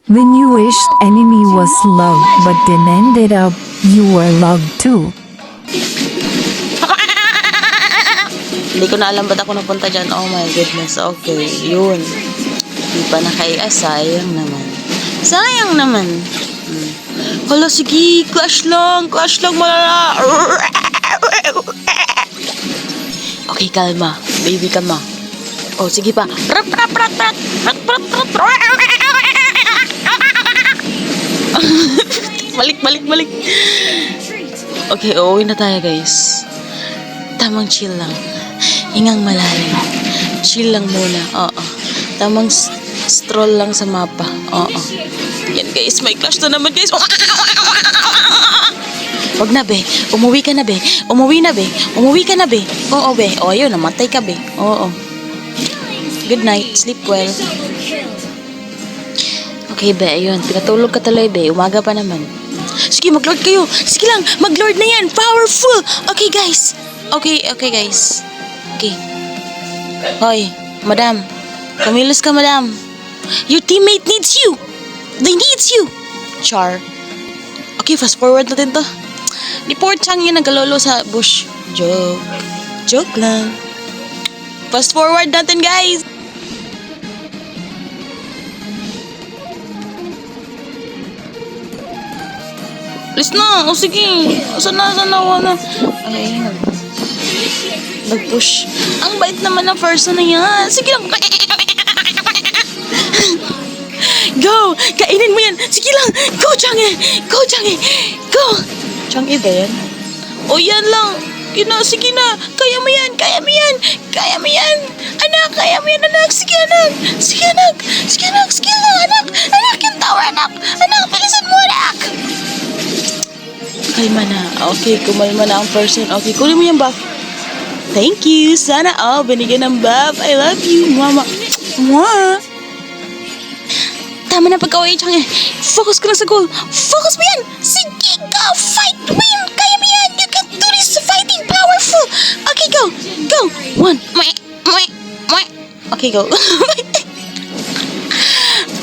When you wished enemy was loved but then ended up you were loved too. Hindi ko na alam ba't ako napunta dyan. Oh my goodness. Okay, yun. Di pa sayang naman. Sayang naman. Hala, sige. Crush lang malala. Okay, kalma. Baby, kalma. Oh, sige pa. Balik. Okay, uuwi na tayo, guys. Tamang chill lang. Hingang malalim. Chill lang muna. Oo. Tamang stroll lang sa mapa. Oo. Yan, guys. May clash na naman, guys. Wag na, be. Umuwi ka na, be. Umuwi ka na, be. Oo, be. O, yun. Namatay ka, be. Oo. Good night. Sleep well. Okay, be. Ayun. Pinatulog ka tuloy, be. Umaga pa naman. Sige, mag-lord kayo. Sige lang. Mag-lord na yan. Powerful. Okay, guys. Okay, guys. Okay. Hoy, madam. Kumilos ka, madam. Your teammate needs you. They needs you. Char. Okay, fast forward natin to. Di poor Chang yun nagalolo sa bush. Joke lang. Fast forward natin, guys. Please na. O sige. Sana. Okay, nag-push. Ang bait naman ng person na yan. Sige lang. Go! Kainin mo yan. Sige lang. Go, Chang'e. Go. Chang'e ba yan? O yan lang. Sige na. Kaya mo yan. Anak, kaya mo yan, anak. Sige, anak. Sige lang, anak. Anak, yung tower, anak. Anak, bilisan mo, anak. Kalma na. Okay, kumalma na ang person. Okay, kunin mo yung buff. Thank you. Sana all binigyan ng buff. I love you, mama. Mwah. Tama na pagkaway, Chang'e. Focus ka lang sa goal. Focus mo yan. Sige, go. Fight, win. Kaya mo yan. You can do this. Fighting powerful. Okay, go. 1. Okay, go.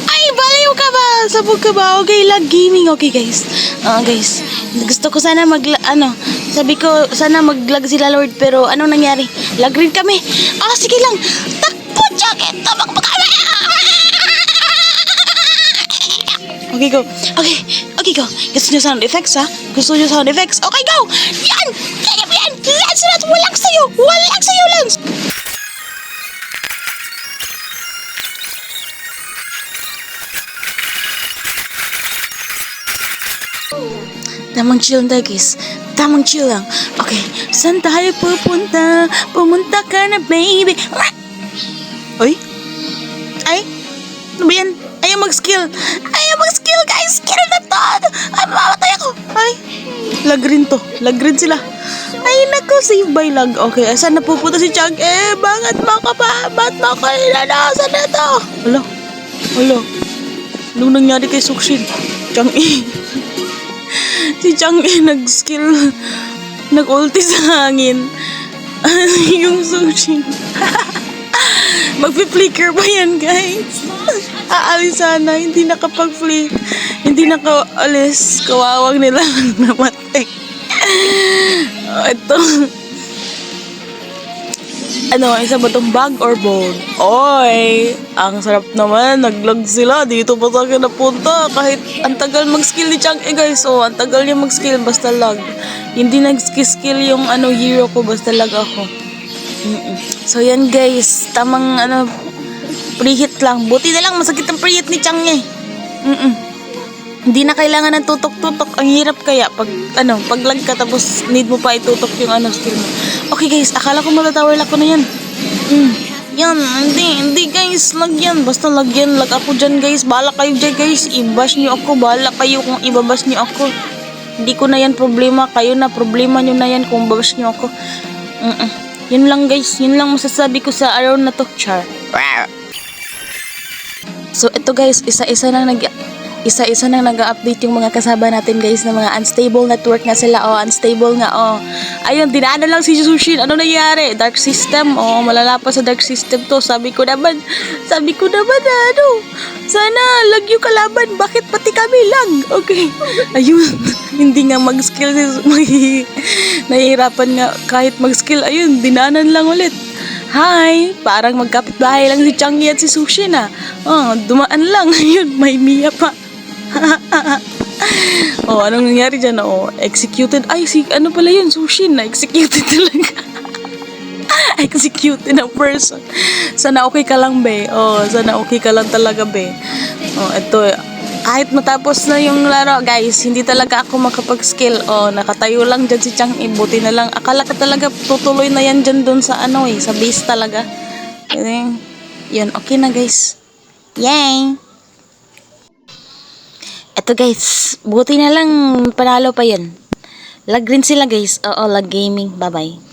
Ay, baliw ka ba? Sabog ka ba? Okay, lag gaming. Okay, guys. Guys, gusto ko sana sabi ko sana mag-lag sila, Lord, pero anong nangyari? Lag rin kami. Sige lang. Takbo, Chang'e. Tabak pa kami. Okay, go. Okay, go. Gusto nyo sound effects, ha? Okay, go. Yan. Kaya mo yan. Lance. Walang sayo, Lance. Tamang chill lang tayo, guys. Tamang chill lang. Okay. Saan tayo pupunta? Pumunta ka na, baby. Oy? Ay? Ano ba yan? Ayaw mag-skill, guys. Skill na to. Ay, mamamatay ako. Ay. Lag rin sila. Ay, naku. Save by lag. Okay. Saan napupunta si Chang'e? Bakit mo ako inanasan na to? Hala. Anong nangyari kay Sukshin? Chang'e. Si Chang'e nag-skill. Nag-ulti sa hangin. Yung Sukshin. Magpi-flicker ba yan, guys? Aalis sana. Hindi nakapag-flick. Hindi nakaalis. Kawawang nila namatay. Ito. Isa ba itong bag or bold? Oy! Ang sarap naman. Naglag sila. Dito pa sa akin napunta. Kahit ang tagal mag-skill ni Chang'e, guys. Ang tagal niya mag-skill. Basta lag. Hindi nag-skill yung hero ko. Basta lag ako. So, yan, guys. Tamang, preheat lang. Buti na lang. Masakit ang preheat ni Chang'e. Hindi na kailangan ng tutok-tutok. Ang hirap kaya pag lag ka tapos need mo pa itutok yung skill mo. Okay, guys, akala ko matatower lock ko na yan. Yan, hindi guys, lag yan. Basta lag yan, lag ako dyan, guys. Bahala kayo dyan, guys. I-bash nyo ako. Bahala kayo kung ibabash nyo ako. Hindi ko na yan problema. Kayo na, problema nyo na yan kung babash nyo ako. Yun lang, guys. Yun lang masasabi ko sa araw na to. Char. So, ito, guys, isa-isa na isa-isa nang nag-update yung mga kasama natin guys na mga unstable network nga sila. Unstable nga. Ayun, dinaanan lang si Sushin. Ano nangyari? Dark system. Malala pa sa dark system to. Sabi ko naman ano, sana lag yung kalaban. Bakit pati kami lang? Okay. Ayun, hindi nga mag-skill. Nahihirapan nga kahit mag-skill. Ayun, dinaanan lang ulit. Hi! Parang magkapit-bahay lang si Changi at si Sushi na. Dumaan lang. Ayun, may Mia pa. Anong nangyari dyan? Executed. Ay, ano pala yun? Sushi na. Executed talaga. Executed na person. Sana okay ka lang, be. Sana okay ka lang talaga, be. Ito. Kahit matapos na yung laro, guys, hindi talaga ako makapag-skill. Nakatayo lang dyan si Chang. Buti na lang. Akala ko talaga tutuloy na yan dyan dun sa sa base talaga. Yun, okay na, guys. Yay! Eto, guys. Buti na lang panalo pa yan. Lag rin sila, guys. Lag gaming. Bye-bye.